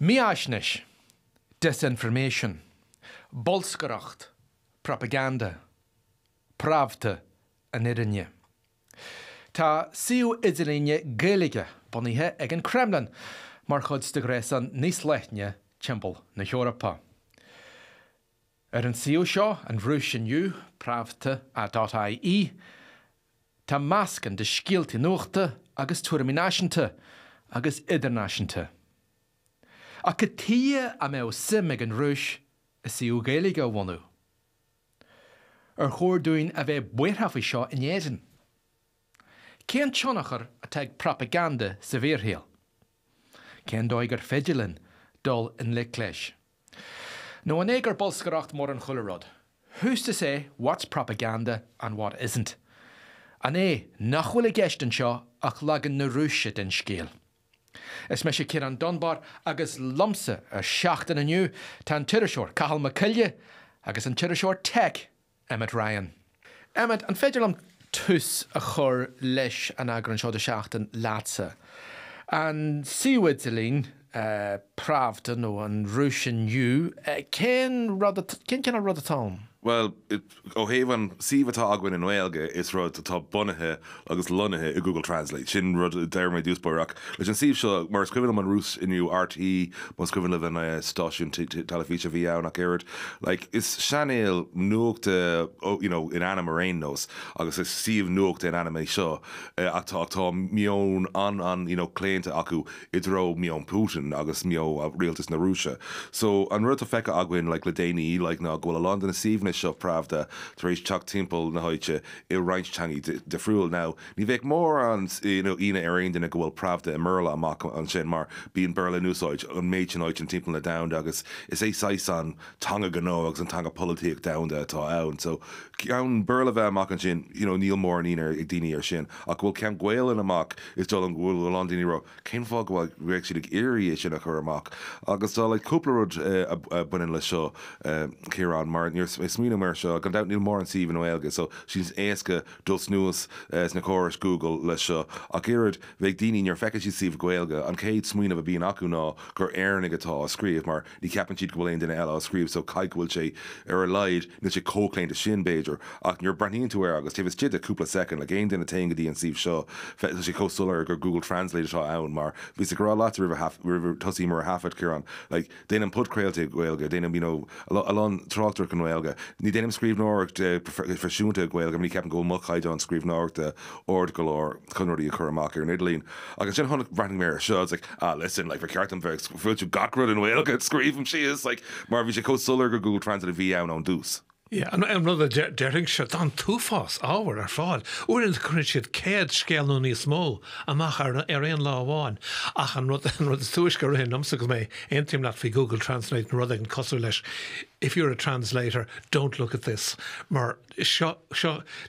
Miashnish, disinformation, bolskaracht, propaganda, pravda an irinne. Tá siú idirlíne gaelige bonithe ag an Kremlin, mar chud de grésan níos leithne timpel na Europa. An siú seo an rúisiniu pravda a.ie, tá mascan de scialti nuachta agus tuairmináisinta agus idirnáisinta. A catia a mé sim ag an rúis is siú gaelige bhhanú. Chóir dúin a bheith buirthafaí seo in éan. Cén tionchar a teag propaganda sa bhéarthaal. Cén dóigar fidilin dul in licléis. Nó an éigar bolscaracht mór an chuilerod. Who's to say what's propaganda and what isn't? An nach bhfuil gestan seo ach lagan na rúise den scéal. Is me sé cin an Dunbar agus lomsa a seachtain aniu tá an Tionchar Cathal McCulley agus an Tionchar Tech Emmett Ryan. Emmett, an féidir am tús a chur leis an agran seo de seachtain lása. An siúid a lín pravda nó an rúisiniu cén cinna rud atá? Well, óhéhan siomhatá aghain in Gaeilge is rud atá bunathe agus lonathe I Google Translate. Sin rud deirmé dúspóireach. Leis an siomh seo mar scribhann an rús inniu RTE, mar scribhann le bheith stáisiún telefíse bhí ann nach éiread. Like, is seanéal nuachta, in anam araon nos, agus is siomh nuachta in anam é seo, ach tá mion an cléinte acu idró mion Putin agus mio a rialtas na Rúise. So an rud a fecha aghain le déanaí na ghfuil London a siomh seo pravda taréis teach timpeall na háite I reinchteangaí de friúil now. Ní bheith mór an ina aon duna go bhfuil pravda I murla amach an sin mar bíon Berlin úsáid an méid an áid an timpeall na down agus is sais an tanga gó agus an tanga politíoch downda atá ann. So ceann Berla bheith amach an sin níl mór an ina ag daoine ar sin ach bhfuil ceann ghaeilin amach is dul an bhfuil an daoine ro cén fág bhfuil réic siad ag éirí sin a chur amach agus tá le cúpla rud a bunin le seo Ciarán mar smína mar seo gan doubt níl mór an siomh in Gaeilge, so she's éasca dul snúas na córas Google le seo ach irid bheith daoine ar feiceáil siad siomh Gaeilge an céad smuoine a bhíon acu ná gur airnig atá a scríomh mar ní ceapann siad go bhfuil aon duine eile a scríomh so caiic bhfuil sé ar a leid níl sé cóclainn de sin beidir ach níor breithníonn tú agus taobh is tiad a cúpla second le aon duine taonga dtí an siomh seo feicil sé cósular gur Google Translate seo ann mar bhí sa gur láta ribh tosaí mar hafad Ciarán like déanam pudcréilte Gaeilge déanam alón tráachtar an Gaeilge ní déanam scríomh nóireacht feisiúnta Gaeilge ní ceapann go muchaid an scríomh nóireachta ord golóir chunraí a chur amach ar an Idlín agus sin tháinig breithning mé seo it's like listen like for ceartan bheith fuilú gacrad an Gaeilge scríomh si is like mar bhí sé cósular gur Google Translate bhí ann an dús. Yeah, and another dering shot on too fast hour or fall. Or in the current shit cad scale no ní smó amach ar ein láháin. Ach an rud túis go rain amsa go mé eintim not fi Google Translate and rud an cosú leis. If you're a translator, don't look at this. Mar seo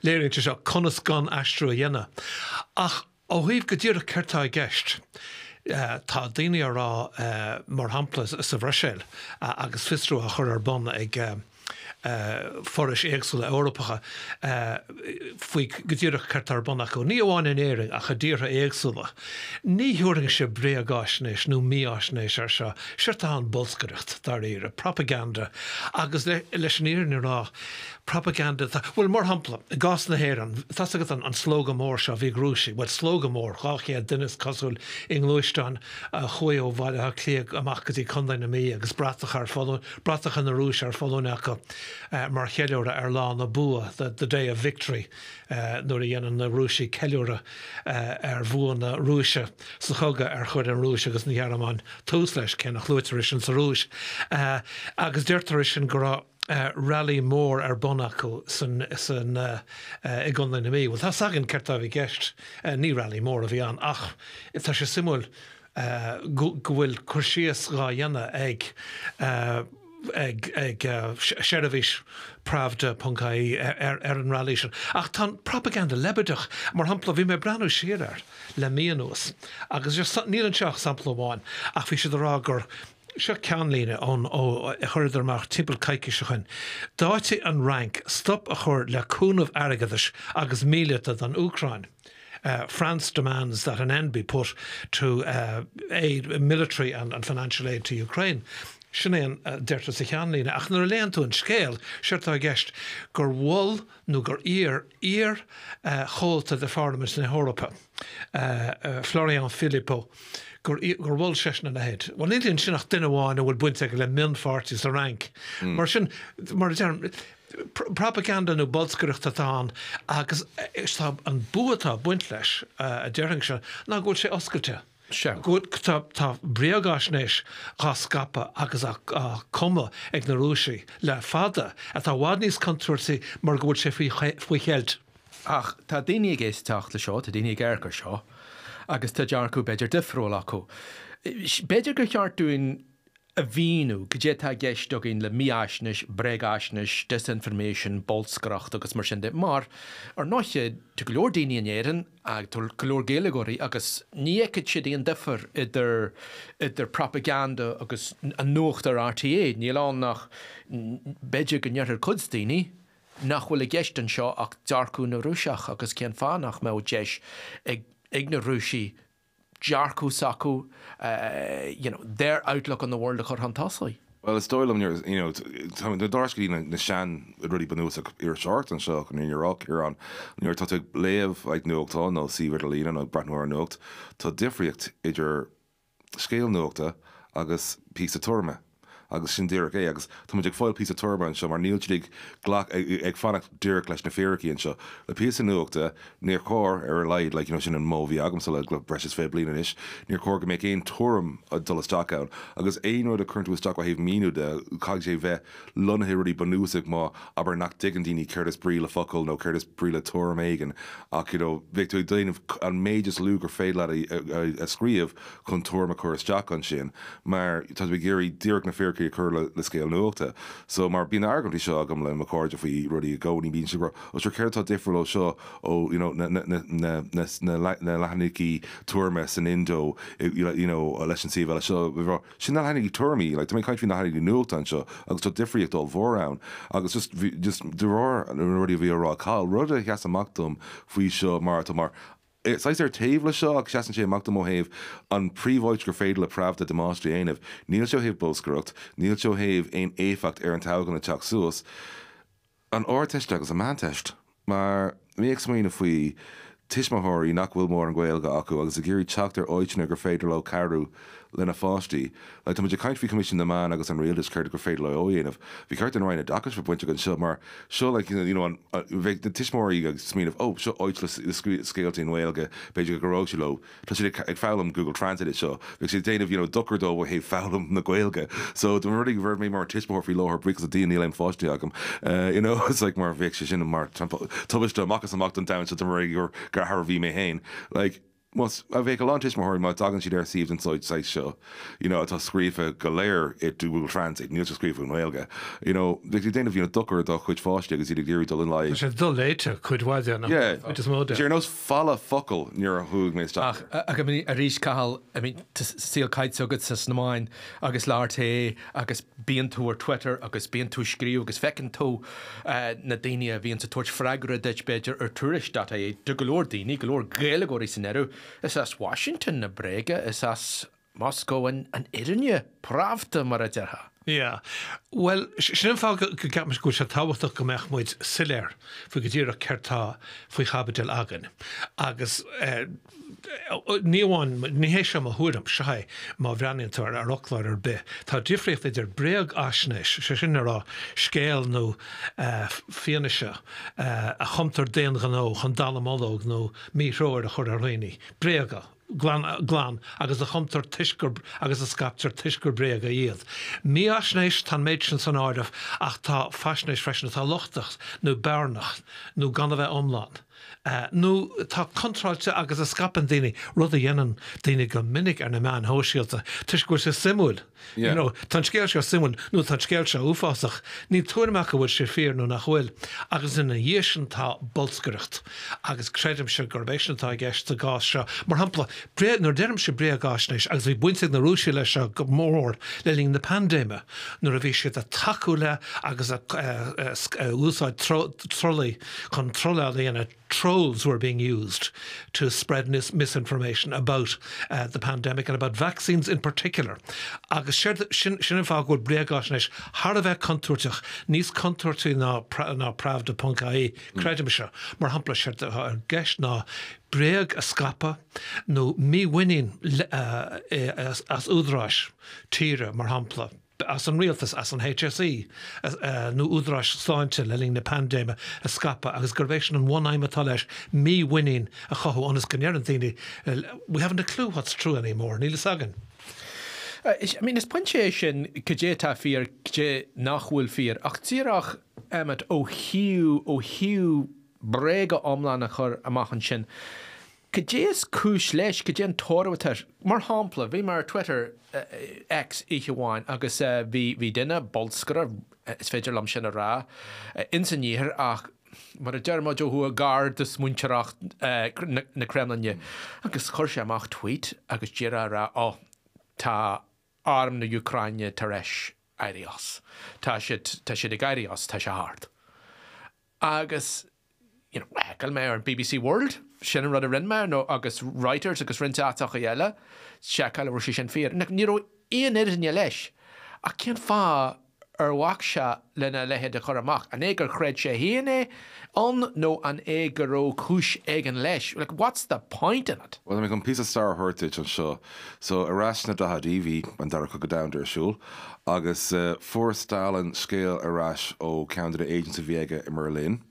léiríonn seo conas gan astro dhéine. Ach óhuíomh go dtír a ceirtá gceist. Tá daoine ará mar hampla sa bhreiseil agus fistrú a chur ar bon ag foris éagsúla Eorpacha faoi go dtíreach ceartar bonnach go ní amháin in éireann a chadíortha éagsúla. Ní thuirling sé bré agáisnéis nó míásnéis ar seo, seirtá an bolscaracht dar éire, propaganda agus leis an éireann rá propaganda bhfuil mar hampla gás na héireann tas agat an slóga mór seo bhí grúisi bhfuil slóga mór cháché dunas cosúil in Gluisteán chuí ó bhaile cléag amach gotí condain na mí agus bratach na rúis ar fallúneacha mar cheiliúra ar lá na bua the day of victory nuair a dhéanann na rúisi ceiliúra ar bhuan na rúise sa chuga ar chud an rúis agus ní armán tús leis cén nach luútar sin sa rúis agus deirtar sin go rally mór ar bonacu san I gcondain na mí. Well tá sagan ceirtá bhí gceist ní rally mór a bhí an ach tá sé simúil go bhfuil chuirsíos gá dhéanana ag seirbhís pravda.ie ar an rally sin. Ach tá propaganda lebedach mar hampla bhí mé breanú siar le míanús agus níl an seach sampla bháin ach bhí siad rá gur seo ceanlíne ón ó chuidir mar timppel caiicisechain. Dáite an rank stop a chur le cúnmh airgeadais agus míleata an Ucrain. France demands that an end be put to aid, military and financial aid to Ukraine. Sinnéan deirta sa cheanlína ach nar léon tú an scéal seirtá gceist gur bhil nó gur ír chóilta de Parliament na Eorpa Florian Philippot gur bhil seisna na head. Bhil níonn sin nach duine bháin a bhfuil buinte go le minfartis a rank. Mar sin mar propaganda nó bolscoireachta táin agus tá an buatá buint leis a dearing se ná gúil sé oscailte. Goed tá breagasnéis gá scapa agus a cuma ag na rúsí le fada a tá bhád níos controirsaí mar gúil sé faoi chealt. Ach, tá daine géis techt le seo, tá daine ggéircar seo, agus tá dearcú beidir difriúil acu. Beidir gur cheartúin a bhíú go dé tá gceist dogin le míasnis, bregasnis, disinformation, bolscracht agus mar sin de mar ar nóise tu go leor daine éan ag tu go leor géalagóirí agus níiceid si íon difer idir propaganda agus an nuacht ar RTA níl an nach beidir go neartar cudsdaoine nach bhfuil a gceist an seo ach dearcú na rúiseach agus cén fánach mé deis ag na rúsí Jarku Saku, their outlook on the world of Hantasai. Well, it's stoil the Darski na Shan really benúsach ar short and shock in Iraq here on you're to leave like nucht on no see where the lean no bratnor nucht to different idir scale nukta agus piece of turma. Agus sin Derek agus tá ag fáil pí turba an seo mar níltig ag fannach Derek leis na féraí an seo le pí nuachta níor cór ar leid le sin an móhí agam sa le breis fé blin is níor cór go méid éon túm a dul stack out agus éonú a chuintú stack a heh míú de cag sé bheith lunathirí banúsach má aber nach digan daoine Curtis brí le focail nó Curtis brí le túm éigen ach bheith tú daanamh an méidir lú gur féad le a scríomh chun túm a chuir stack an sin mar tá géirí Derek na féraí occur le scale nuachta. So mar bín argantí seo agam le macáide faoi rudí gcóí bín sigur os gur ceirtá difriúil seo ó na lehannicí tuairme san Indo leis an síomh seo sin na lehannicí tuairmí, le mé caiint hí na lehannicí nuachta an seo agus tá difriocht dul mhórrán agus just durá an rudí bhí ará cáil rud a cheas amachtam faoi seo mar Sais table seo ag seaan sé amachta móhéh an príomhhaid gur féidir le pravda de máistrí aanamh, níl seo héh bolscrocht, níl seo héh aon éfacht ar an tágan na teach suas. An áirteiste agus a manteist, mar mé ag smaoine faoi tiismathirí nach bhfuil mór an Gaeilge acu agus a géirí teachtar áitne gur féidir le carú lena fáistí. Le tá caiint fhí commission na man agus an réaltas chuir gur féidir le óhéanamh. Bhí ceart an roiinna dachas for buinte an seo mar seo bheith de tiismóí agus smíanamh seo áit le scéaltaí an Gaeilge beidir go goráisi le. Tá si ag fálam Google Translate seo, bheith sé déanamh duchardó bh héh fálam na Gaeilge. So do ruí bhir mé mar tiismór fhí láthir bricas a daoine le fáistí agam. It's like mar bhéic sé sin mar tubaiste amachchas amach an down so do marí gur har bhí mé hain. Like Mas a bheith go láis mar má dagan siad ar siomh an sóid sais seo. Tá scrífa go léir it Google Translate, níl scrífa an Gaeilge. Bheith déanamh duchar do chuid fáiste agus iad géirí dul in leid. sé dul léite chuidháide sé nó falla focail níor a thuúg mé ach a rís cail síl caiid agad sa snáin agus láirta agus bíon tú ar Twitter agus bíon tú scríú agus fecinn tú na daine a bhíonn sa tuairt freigra deit beidir ar tuairist é do go leor daoine go leor Gaeilgeoirí san éireamh. Is as Washington na Brega, is as Moscow an Irinne pravda mar a deartha. Yeah. Well, sin fá go ceap go sé táhachtach go meach muid siléir faoi go dtíar a ceirtá faoi chabadil agan. Agus níháin ní hééis sem a thuúdam se má bhreaníontar ar ochláir ar bith. Tá difriocht idir breag asneis sé sin ará scéal nó fianaise a chumtar déan ganó chun dalamólóg nó míróir a chur ar réine. Breaga. Glán agus a chumtar tuisgur agus a scaptar tuisgur breag a iad. Mí asnéis tá méid sin san áidirh ach tá fasnéis freisna tá lochtach nó bearnach nó gan a bheith omláin. nó tá contráilte agus a scapan daoine rud a dhéanaan daoine go minic ar na meán hóisialta tuis go sé simúil. Tá scéil se simúil nó tá scéil se uásach ní tuairmeach bhfuil sé fear nó nach bhfuil agus ina dhéisian tá bolscoireacht agus credim se gorbéisintá gceist a gás se mar hampla nó deirm se bré gáisnéis agus bhí buinte na rúisi lei se go mór le lín na pandéime nuair a bhí siad a taú le agus a úsáid trolaí chun trola dhéana trolls were being used to spread misinformation about the pandemic and about vaccines in particular. Agus sin fá go breagáis har a bheith contourteach níos contourtí ná pravda.ie credim se mar hapla sé geis ná breag a scapa nó mí winning as údráis tíre mar hapla as an rialtas as an HSE nó údráis sláinte le lín na pandéma a scapa agus gurvéisian an one aimime leis mí winning a chothú anas gnéan daoine we haven't a clue what's true anymore níl sagan. I mean, is pointse sin cé tá fír cé nachhfuil fír ach tíach emmet ó hiú brega omlan a chur amachchan sin. Céas cúis leis go dé an tóirhatar mar hápla bhí mar Twitter X icheháin agus bhí duine bolscara is féidir lam sin a rá insanníhir ach mar a dearmid ó a gar de smuinteach na Kremlinne agus chuir sé amach tweet agus ddíra rá ó tá arm na Ukraine tar éis éireas. Tá siad ag éireas tá sé hard. Agus hecail mé ar BBC World sin rud a rinme nó agus writers agus rinteach a dhéile secail a sí sin fér. Ní ó éon idirne leis a cén fá ar bhac se lena lehéad a chur amach an égur chreid sé héana an nó an égur chúis ag an leis. Like, what's the point in it? Well, I'm going to piece of star heritage on show. So, Arashna da Hadivi, and Dara go down there, shul. Agus for Stalin scale Arash o candidate agency Viega in Merlin.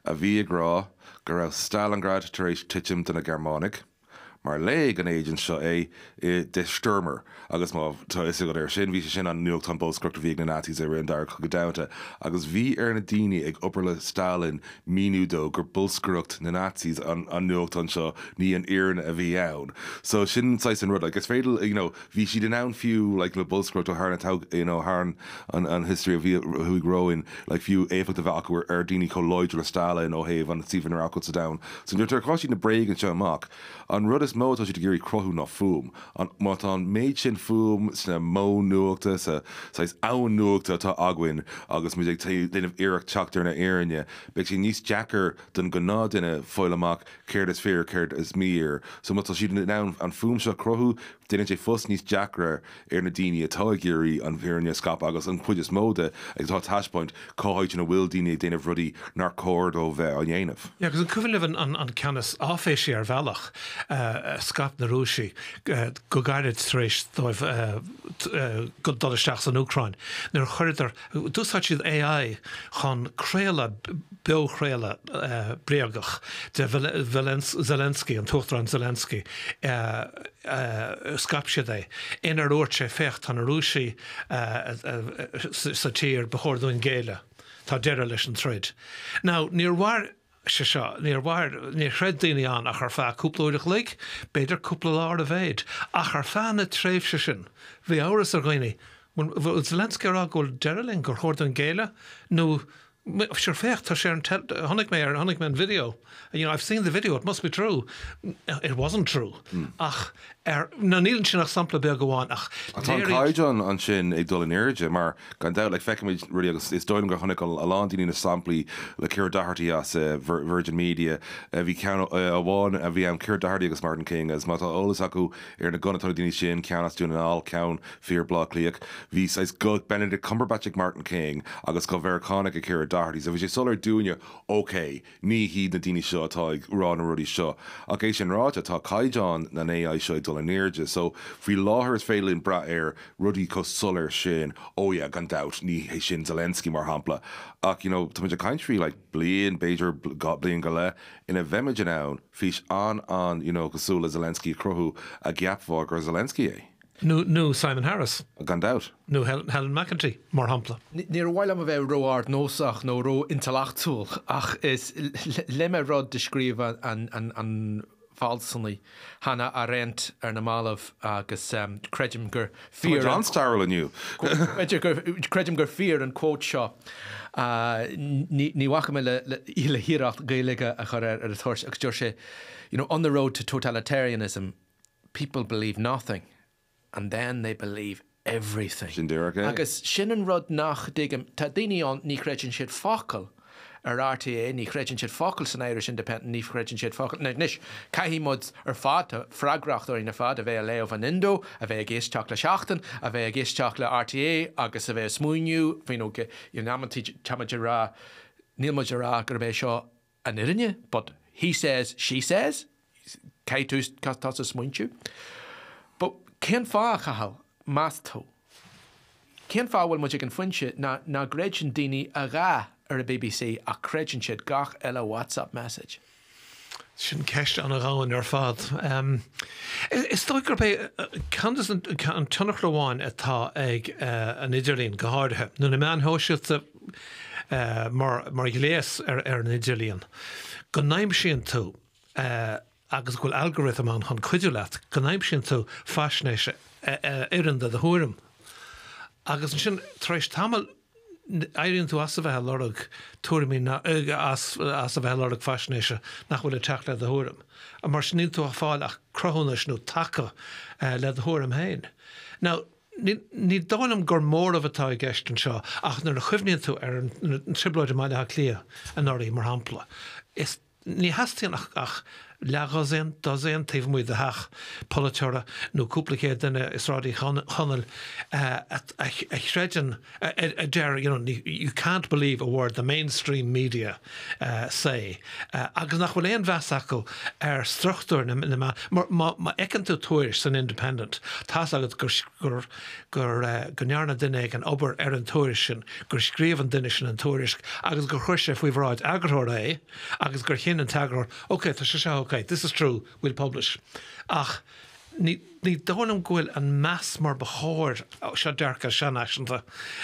A Viagra, Garel Stalingrad, Teresh Tichim to the Germanic. Mar leg an agent seo de Sturmer agus má tá is go ir sin bhí sin an New York Times Post bhí na Nazis ar an dar go damta agus bhí ar na daine ag upperle Stalin míúdó gur bulscrucht na Nazis an New York Times seo ní an éan a bhí ann. So sin sais an rud like it's féidir bhí si den an fiú like le bulscrucht ó hána tau háan an history of who growing like fiú éfacht a bhacu ar daine có loid le Stalin ó héh an Stephen Rockwell sa down. So nuir tar cosí na breig an seo amach an rud is mó tá si géirí crothú ná fum. Má tá méid sin fum sna mó nuachta sa ann nuachta tá aguain agus mu déanamh iireach teachtar na éirinne. Beic sin níos Jackar den go ná duine foiil amach céir is fér céir is mír. So má tá si ná an fum seo crothú déanaan sé fus níos Jackar ar na daine atá géirí an bhéirne scap agus an chuid is móda ag tá touchpoint cáid na bhfuil daine déanamh rudí nar cóir ó bheith an dhéanamh. Ja, agus an cuilimh an ceannas áféisi ar bhealach scap na rúsí go gaiid éis go dolisteach an Ucrain. Nuair chuidir dúsá siad AI chun créile beochréile breagach de Zelensky an tuchttar an Zelensky scap siad é. Inar úirt sé fecht an rúsí sa tír bechordún géile. Tá deire leis an trid. Now, níor bhar níor chred daoine an ach ar fá cúplaúideach le, beidir cúpla lá a bhéid. Ach ar fá na tréimhse sin, bhí áras ar ghaoine. Zelensky rá gur deirelinn gur chóir an géile, nó sure fecht tá sé an honnig me an video. I've seen the video, it must be true. It wasn't true. Ach, na nílann sin nach sampla beag goháin ach. Tá caiideán an sin ag dul in éirde, mar gan da le feicimiid ri agus is dóilm go chonig a lándaí na samplaí le Ciara Doherty as Virgin Media bhí cean bháin a bhí an Ciara Doherty agus Martin King as má tá olalas acu ar na gunatá daoine sin ceannas dúna all ceann fear blá líoch hí sais go Benedict Cumberbatch ag Martin King agus go bhharcánig a Ciara Doherty so bhí sé solar dúine okay ní híad na daoine seo atá ag rá na rudí seo ach é sin ráte tá caiideán na AI seo ag dul in éirde so bhí láthir is félinn bra ar rudí có solar sin yeah gan doubt ní hé sin Zelensky mar hampla ach tá muid a country like blian Beiidir blian go le ina bheimiid an ann fís an cosúla Zelensky crothú a gapmhá gur Zelensky é. No Simon Harris. Gan doubt. No Helen McEntee, mar hampla. Níor bhhail am a bheith róart nósach nó ró intalachtúil ach is lemme rud de scríomh an falsannaí hana a rent ar na málamh agus credim gur fear. John Starrell aniu. Credim gur fear an quote seo. Ní wacha me le híracht gaelige a chur ar a thuirs agus dúir sé, on the road to totalitarianism, people believe nothing. And then they believe everything. Agus sin an rud nach digam tá daoine an ní creidin siad focail RTA ní chréitin siad focail san Irish Independent ní chréitin siad focail níis caihí mud fad fragracht orí na fad a bheith léomh an Indo a bheith géisteach le seachtain a bheith géisteach le RTA agus a bheith smúniú faoin námantí tamaidir rá níl rá gur bheith seo an irinne, but he says, she says, cai tú tá a smúintú. But cén fá chahal más tú. Cén fá bhfuil muid an foiinse na gréitin daoine a rá ar a BBC a chréitin siad gach eile WhatsApp message. Sin ceist an aráin ar fad. Is dó gur bé candas an tunnach leháin atá ag an Idirlíon go háirithe. Nu na meán hóisiilta mar léas ar an Idirlíon. Go naim sin tú agus goil algorithm an chun cuidiú leat, go naim sin tú fasnéise éireanda a thuairim. Agus sin treéis tamil éironn tú as a bheith lorug tuairimí as a bheith lorug fasnéise nach bhfuil teach le a thuairim. A mar sin tú a fáil ach crothúnas nó taca le a thuairim hain. Now, ní dálam gur mór a bhtá i gceist an seo ach nar a chuimhníonn tú ar an tribleid meile a clia an orí mar hampla. Ní hastíon ach legasin, dazin, taobh muid a heach politeora nó cúplacéad duine is rádí chonel a chreidean you can't believe a word the mainstream media say. Agus nach bhfuil éon bheas acu ar struchtúr má ecan tú tuair san Independent. Tás agad gur nearna duine ag an obair ar an tuair sin, gur scríomh an duine sin an tuairis agus gur chuir sé faoi bhráid agarthóir é, agus gur chin an tagarthóir, OK, tá sé seo OK, this is true, we'll publish. Ach, ní dónam gwyl an mass mar bachóir se dearca se nationanta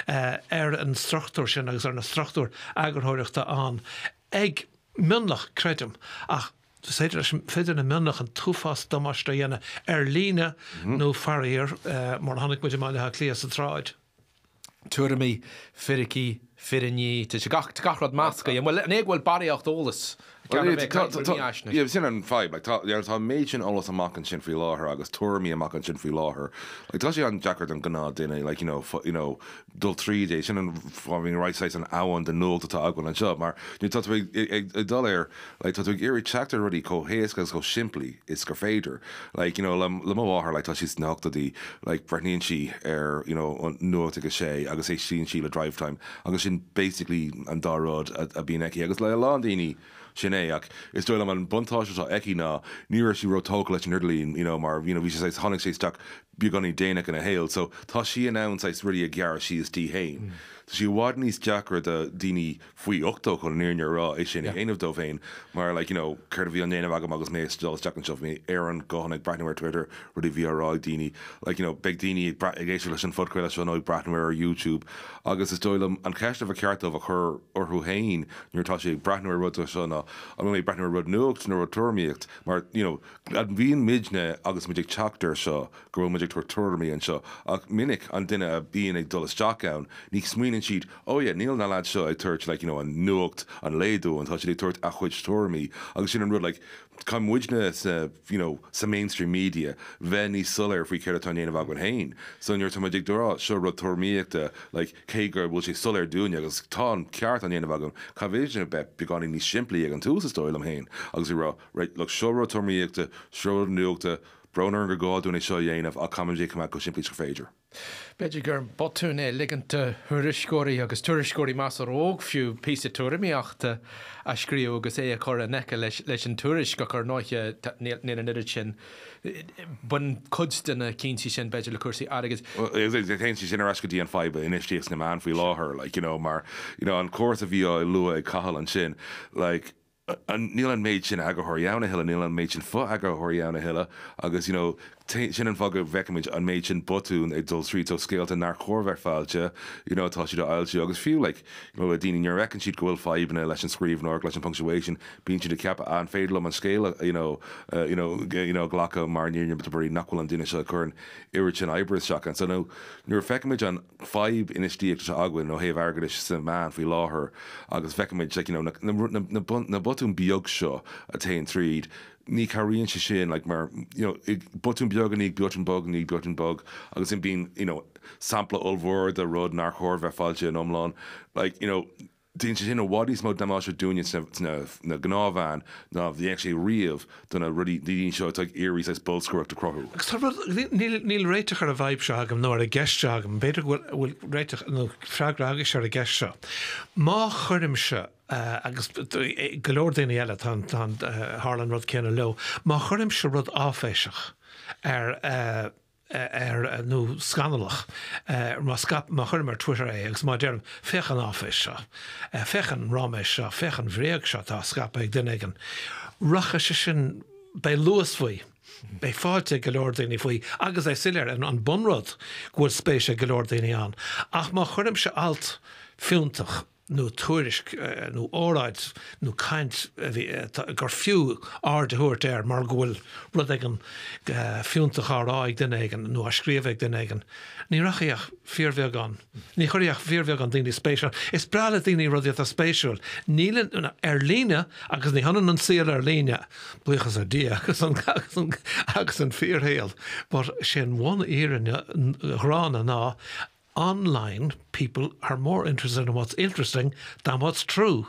ar an struchtúr sin agus ar na struchtúr agarthóireachta an ag minnach credim ach séidir féidir na minnach an túfas domáiste dhéine ar líne nó faríir mar hannig muidir meile ha clías a tráid. Tuairimí firicí firiní te gachrad másca bhfuil an éaghfuil baríocht ólas. Yeah, sin an five like tá méid sin olalas amachchan sin faoi láthair agus tuairimí amachchan sin faoi láthair. Like tá sé an Jackart an gná duine like dul 3 days sin an fáing right size an áhan den nóg tá agil an seo mar tá ag dul air like tá ag irí teachtar rudí cóhéas agus go siimplí is gur féidir like le máthair like tá sí snáchtadí like breithníonn si ar an nuacht agus sé agus é sin sí le drive time agus sin basically an dáród a bíon eici agus le lá daoine sin é ach is dóil am an buntáiste tá eici ná níor sí rotóca leis an Idirlíon mar bhí sé tháinig sé staach beagganí déanaach in a héal so tá sí announce rí a gear sí is tí hain. Tá sí bhád níos Jackar de daoine faoi 8 chun níorne rá é sin éanamh dó féin mar chuir bhí an déanamh agam agus mééis dul Jack an seo mé an gohannig breitnir Twitter rudí bhí rá daoine beag daoine ag géisi leis an fudcuile seo nó breitnir ar YouTube agus is dóilm an ceist a ceartmh a chur orthú hain nuair tá sé ag breitnir rud seo ná an mé breitnir rud nuacht nó tuairmíocht mar an bhíon midne agus muidir teachtar seo gur muidir tuairmí an seo ach minic an duine a bíon ag dul isteach ann ní smíonn siad níl na lad seo ag tuirt an nuacht an léadú an tá sé tuairt a chuid tuairmí agus sin an rud Come muidne sa mainstream media bheith ní sulir faoi ceir atá néanamh aghain hain. So níor tá dig dorá seo rud tuairmíochta cégur bhfuil sé sulir dúine agus tá ceart an néanamh agam cabhéidirna bet beáin ní siimplí ag an túsa stoil am hain agus rá le seo rud tuairmíochta seo nuachta Broner an go gáún é seo dhéanamh a camé cumach go simplí go féidir. Beidir gur botún é liganta thuiriscóirí agus tuiriscóirí más óg fiú pí tuairimíochta a scríú agus é a chur a neice leis an tuairis go chu náithe ní an idir sin bun cudstanna cíntí sin beidir le cuasaí agus. Té sin ar go dtíí an feibe inistíos na man faoi láthair mar an cuasa bhí lua ag cahall an sin níl an méid sin agathiríanna heile níl an méid sin fu agathiríanna heile agus sin an fágad bheicimiid an méid sin botún ag dul srí ó scéalta nar chóirhar fáilte tá si do ailte agus fiú le daoine ar recinn siad gohfuil feibanna leis an scríbhnár leis an punctuation bíon si de ceap an féidirlam an scéile ghlacha mar níorne buí nachhfuil an duine se chun iiri sin ebre seach an so nuair feicimiid an feib inistíocht se aghain nó héh agadis san man faoi láthair agus feicimiid na botún beag seo a taon tríd ní caríonn se sin mar botún beag ní beotin bog agus in bíon sampla olmhór de rud nach chóir bheith fáilte an omláin Dín sin a bhdís má damá se dúine na gnábhain ná bhí actually riamh donna rudí dín seo ag éirí sa bolscoach a crothú. Níl réiteach ar a bhaib se agam nó ar a gceiste agam, beidir bhfuil réiteach nó freagragus ar a gceiste seo. Má chuirrim se agus golóir daoine eile tá Harlan rud céanna leo, má chuirrim se rud áféiseach ar nó scanalach má chuirm ar Twitter agus má dearm fechan áféis seo, fechan ráméis seo, fechan bhréag seo tá scap ag duigen. Racha se sin bei luas faoi, bei fáilte golóir daoine faoi, agus é silir an bunrod gúil spéise golóir daoine an. Ach má chuirm se alt fiúntach nó tuairis nó óráid nó caint gur fiú de thuairt mar ghfuil rud ag an fiúntach árá ag den éigen nó a scríomh ag den éigen. Ní rachaíach fíormheag an. Ní chuiríoch fíormheag an daoine spéisiúil. Is brala daoine rudaí a spéisiúil. Nílan ar líne agus ní hanan an síl ar líne buchas a dí agus an fíorhéal. But sin bhain éireann ghrána ná online people are more interested in what's interesting than what's true.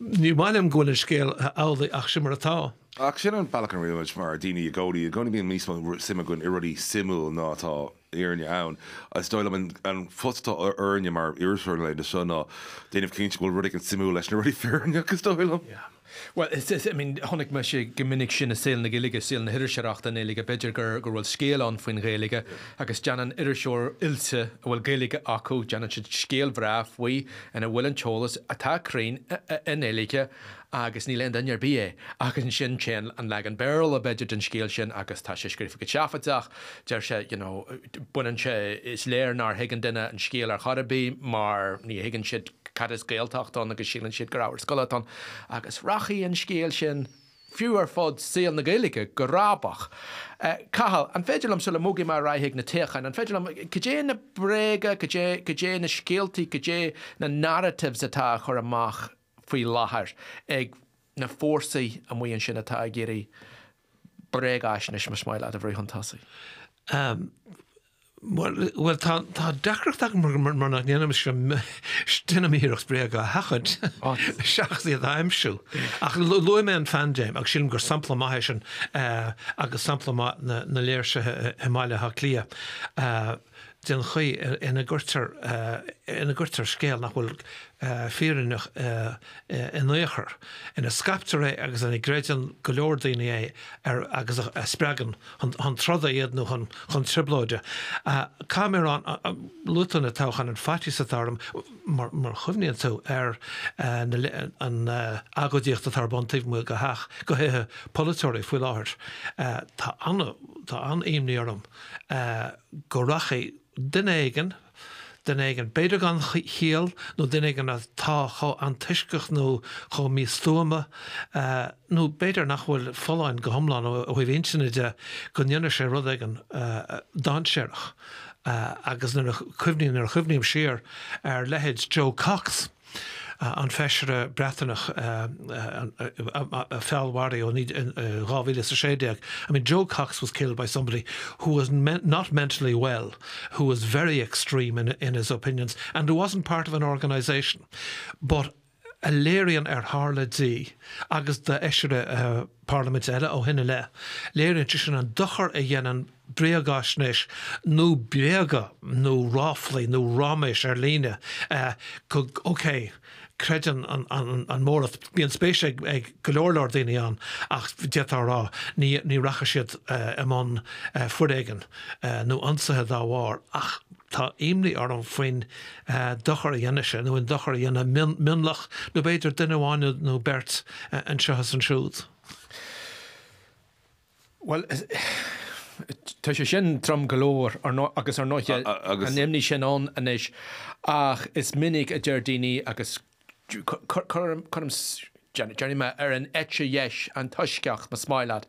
Ní bhaim gúin scéal áda ach simar atá. Ach sin an bailach an riamid mar daoine agóí gona bíon mísmo simime gon iridí simú nátá éarne ann. Is dóil an fustá airne mar irisir le de seo ná déanamh cinint bhfuil rudig an simú leis na ruí fearne agus dóilm. Well, I mean, honnig me sé gomininic sin na sil na gilige sil na hiiriseachta na ige beidir gur bhfuil scéal an faoin réige agus deanan iriseoir ilse bhfuil géige acu deanan si scéal bhrá faoi ina bhfuil an teolalas atá crain in éige agus ní leon dainnear bí agus sin sin an le an beirl a beidir den scéal sin agus tá sé scrífa go teafateach deir sé bunan se is léir nar higann duine an scéal ar charabí mar ní higann siad cad is géaltachtán agus sílann siad gur áhar scolatán agus rachaí an scéal sin fiúar fád síal na Gaeilge go rábach. Cahal, an féidirlam sula múgi mar raithaigh na téchan, an féidirlam cé na bréga, cé na scéaltaí, cé na narratives atá chur amach faoi láthair ag na fórsaí a muon sin atá ag géirí brégáisnis mar smaile a bhrí hantásaí. Well, tá decrocht mar nach dhéanam stinam híireachs bréag a hachad seachtaí a aimsú. Ach luim mé an fandéim ag sílim gur sampla maithe sin agus sampla na léirse himáile ha clia. Den chuí ina gurtar scéal nach bhfuil fírinach in éair ina scaptar agus an gréidan go leor daoine agus a spregan an troda iad nó chun tribláide. Camerán lutan na táchan an fatí sa tarm mar chumhníonn tú ar an agadíocht a tarbontaigh mu go heach go héthe polytóirí fuil láthir. Tá an éimníarm go rachaí den éigen beidir gan chial nó den éigen tá cho an tuiscach nó cho mí stúma nó beidir nach bhfuil fáin go thomláin ó bhfuil internide go dhéanana sé rud éigen dáseach agus nar chuimhníim siar ar lehéid Joe Cox. An feisire bretanach a fellwari on Ravila Sashediak. I mean, Joe Cox was killed by somebody who was not mentally well, who was very extreme in his opinions, and who wasn't part of an organisation. But a léirion Harla dí agus de eisire Parliament eile ó hinine le. Léirion sin an dochar a dhéanaan bréagáisnéis nó béga nó ráflaí nó ráméis ar líne. Okay, credan an mór bíon spéis ag golóirlár daoine an ach detar rá ní racha siad amán furéigen nó ansathe dá bhár ach tá imní ar an faoin dochar a dhéine sin nó an dochar a dhéine minlach nó beidir duine bháine nó bert an seochas an siúd. Well, tá sé sin trom golóir agus ar nóide an imní sin an inis ach is minic a deirdaoine agus chum Johnny me ar an etse dhéis an tuisceach na smáilad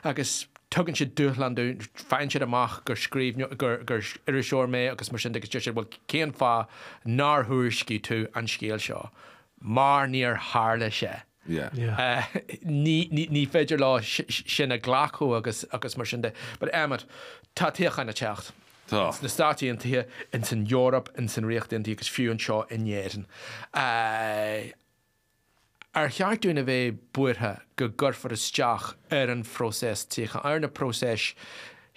agus tugann si dúchlandú féin siad amach gur scríb gur iriseoir mé agus mar sin agus deir bhil céan fá nárthúiscí tú an scéal seo mar níor hála sé. Ní féidir lá sinna ghlachu agus mar sin de, but Emmet tá tíochan na techt. Tá. na Státaí antithe in san Europa in san riocht antí agus fiú an seo in éan. Ar cheartúna bheith buirthe go gurfar isteach an prósés tícha ar na prósés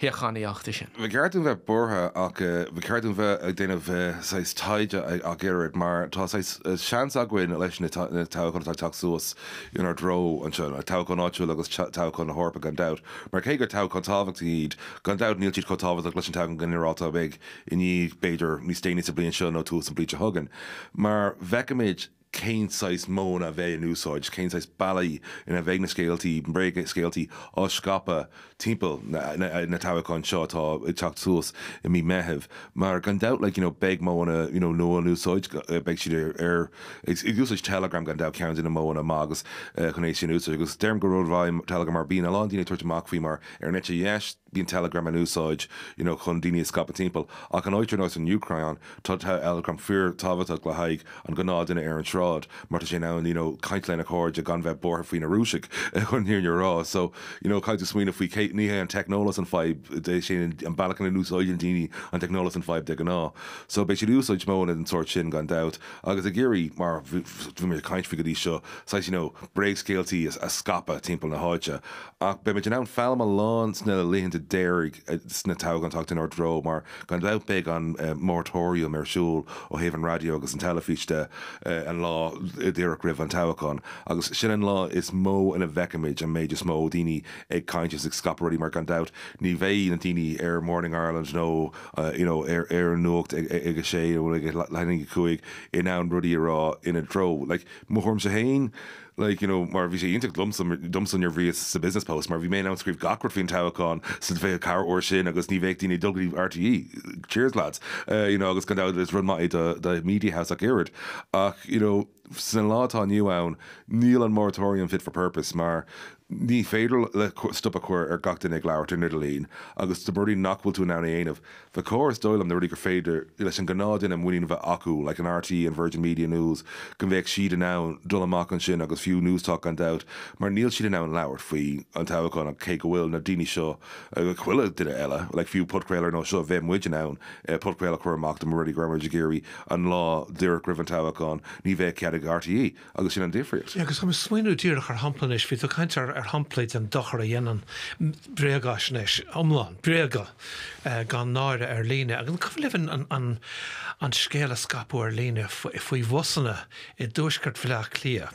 hechaníachta sin. Bhí ceartún bheith bortha ach bhí ceartún bheith ag déanamh sais taide ag irid mar tá sean aghfuin leis na táchán tá suas inar dro an seo táchán áitiúil agus táchán na hórpa gan dat. Mar cé gur táchán táhachtta iad gan dat níl tíad chotábhah leis an tágan ganráta beh i ní beidir ní stéine sa blion seo nó tú san blite thugan. Mar bheicimiid céin sais món a bheith an úsáid, céin sais bailí ina bheith na scéaltaí, breig scéaltaí á scapa timppel na táhacán seo tá teach suas I mí metheh. Mar gan dat beg móna nó an úsáid beg siad ar úsáid telegram gan dat ceann in móna mágus chunééis sin úsáid, agus derm go ródhhaim telegram mar bín a lá dína tuairte amachfaí mar ar nete dhéist bín telegram an úsáid chun daine scapa timppel ach an áitir nás an Ucrain tá telegram fear táhaach le haig an gná duine ar an sráid mar sé ná caiint lena cóide gan bheith bortha faoin na rúisiigh chun hir rá, so caiú smoine faoi níthe an technolas an feib sé an bailachan an úsáid daine an technolas an feib de gná. So bei sé úsáid móna an sort sin gan dat agus a géirí mar bhí mé caiint fi dí seo sais break scéaltaí a scapa timppel na háide ach be me an fellm a lán sna léhananta déirigh sna tágan tátain ar dro mar gan dat beg an moratórium arsúl ó héh an radio agus an telefiiste an lá déireach rih an táhacán agus sin an lá is mó ina bheicimiid an méid is mó daoine ag caiinte ag scapaí mar gan dat ní bhéh an daoine ar Morning Ireland nó ar an nuacht ag sé ó lenig cuaig in an rudí rá ina dro mórm se héin mar bhí sé inta dumsan ar bhíos sa business post, mar bhí mé an scríb gacrat fin táhacán san bheith car or sin agus ní bheith daoine dulgaí RTE. Cheers lads. Agus gan is run mai de media house ag irid. Ach san látá nniu ann níl an moratorium fit for purpose mar ní féidir le stop a chuir ar gachtain ag leabhart in Nidalín agus do buirí nachhfuil tú ná aanamh. Bheit córas dóilm na ruí gur féidir leis an gnáin am muoine bheith acu like an RT and Virgin Media News go bheith siad an ná dul amach an sin agus fiú newstalk an dat mar níl siad an ná an leabhart faoi an táhacán an cé go bhfuil na daoine seo chuile duine eile le fiú putcréilear nó seo bheith muid an putcréile chuir amach do ruí grammar géirí an lá dúach rih an táhacán ní bheith cead ag RTE agus sin an difriúil. Agus chu swinú dúach ar hampplanis fi caiintear ar hampplaid an dochar a dhéanaan breagáisnéis omláin breaga gan náire ar líne agus cyflifin an scéile scapú ar líne faoi bhusanna I dúisgart bhleach lia.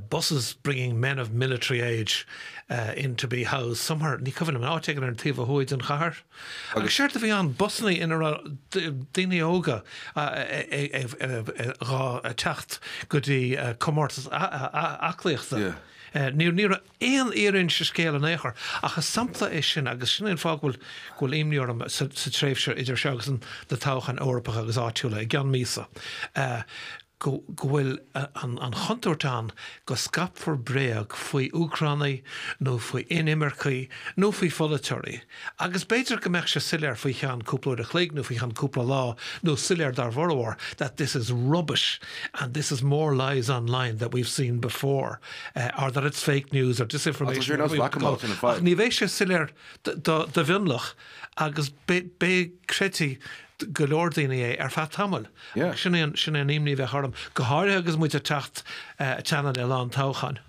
Buses bringing men of military age in to be housed somewhere. Ní cyfan am átegan ar tíomh huid an chahar. Agus seirta bhí an busnaí in daoine óga rá techt go dtí commórtas aclaíochta. Ní éon éironn se scéal an éair achas sampla é sin agus sin fáhfuil imníorm sa tréimhse idir segus de táchan Eorpach agus áitiúla I gan mísa. Go bhfuil an chuntartán go scapfar breag faoi Ucrainaí nó faoi inimirchaí nó faoi folaitéirí. Agus beidir go meach se silear faoi chean cúpla de chléig nó faoi chean cúpla lá nó silear dar bharhar that this is rubbish and this is more lies online that we've seen before or that it's fake news or disinformation. Ní bhéh se silear de bhinlach agus bé crétí golódaine ar fat tamil. Sin an imní bheith harm. Go háir agus muid a techt teanna I lán táchan.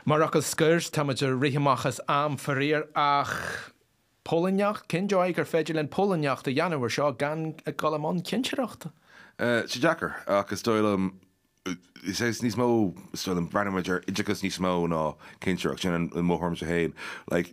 Mar agus scuirs táidir rihimeachchas am farír ach Pólaneach cin deoig gur féidir len Pólaneach de dhéanamhar seo gan galamán cinseachta. Si Jackar agus dóilm sé níos mó stoilm branidir idirgus níos mó ná cinseach sin an mórm se héin.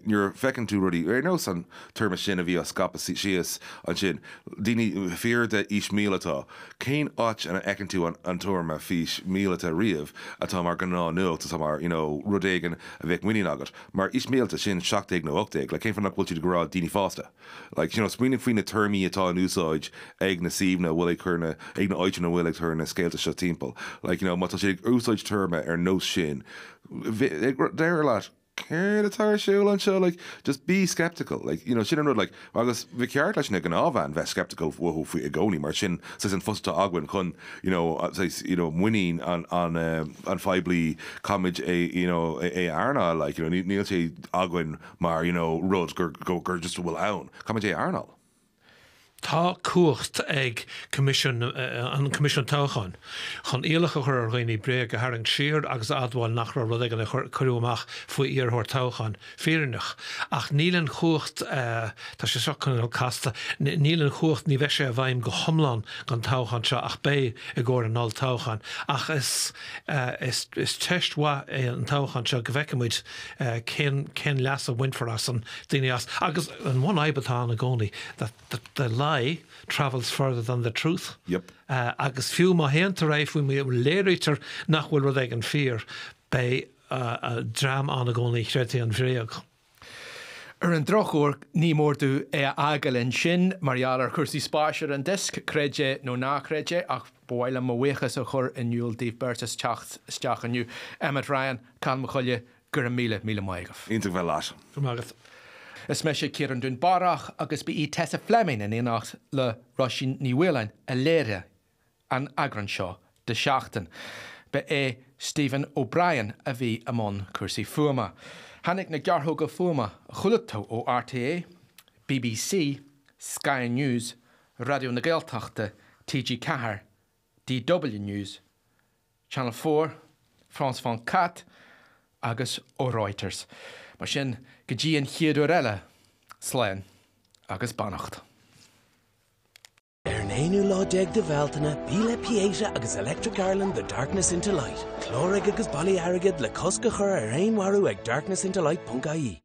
Níor fecinn tú rudí ar nó san tuirrma sin a bhí a scapa sios an sin. Daoine fear de ís míletá. Céin áit an ecinn tú an tuirrma fís míleta riamh atá mar gan ná nuach tá mar rudéigen a bheith muoine agat. Mar ís míleta sin 7 nó 8 le céim fan nachhfuil tú de gorá daoine fásta. Smuoine faoin na termí atá an úsáid ag na síomna bhfuil ag chuna ag na áitina bhfuil ag chuna scéalta se timppel. Mata sé úsáid terma ar nó sin. Déir leat céir atá siúil an seo, just be skeptical. Sin an rud agus bhí ceart leis na gan ábhain bheith skeptical bhú faoi I gcónaí mar sin sa an fusta aghain chun muoín an feblií comid é airnáil níl sé aghain mar rud gur just bhfuil ann. Comid é airnáil. Tá cuacht ag an commission táchan chun éalacha chur roioine bré go haring siir agus adháil nach ra rud an choúach faoi íorthir táchan féirinach ach nílan chuacht tá sé seo chun casta nílan chuacht ní bheith sé a bhaim go thomlan gan táchan seo ach bé i gcóir an nál táchan ach is teistha an táchan seo go bhheicimiid cén leas a winfar as an daine as agus an one aibatá na gcónaí that the lie travels further than the truth. Yep. Agus fiú má héanta raibh mé léirítar nach bhfuil rud ag an fear bei drám anna gcónaí chréirtaí an bhréag. An drochúir ní mórú agalinn sin marhealar chusaí spáisiir an disc creide nó nácréide ach bhile mhuichas a chur inniuúil díobh beirtas teach aniu. Emmet Ryan can mo chuile gur míle maigah. Ínta bheith leis. Agus Is me sé céar an dún barach agus bí Tessa Fleming in éanacht le Roisin ní bhfuilein a léire an agran seo de seachtain. Be Stephen O'Brien a bhí amón cuasaí fuama. Hannig na gearthóga fuama a chulató ó RTA, BBC, Sky News, Radio na Gaeltachta, TG4, DW News, Channel 4, France 24 agus ó Reuters. Mar sin go dtí an chiadú eile sláin agus bannacht. Éanú lá déag de bhhealtaine, bíle Piaget agus Electric Ireland The Darkness into Light. Clóraigh agus bailí airgid le cosca chur ar aon warú ag darknessintolight.ie.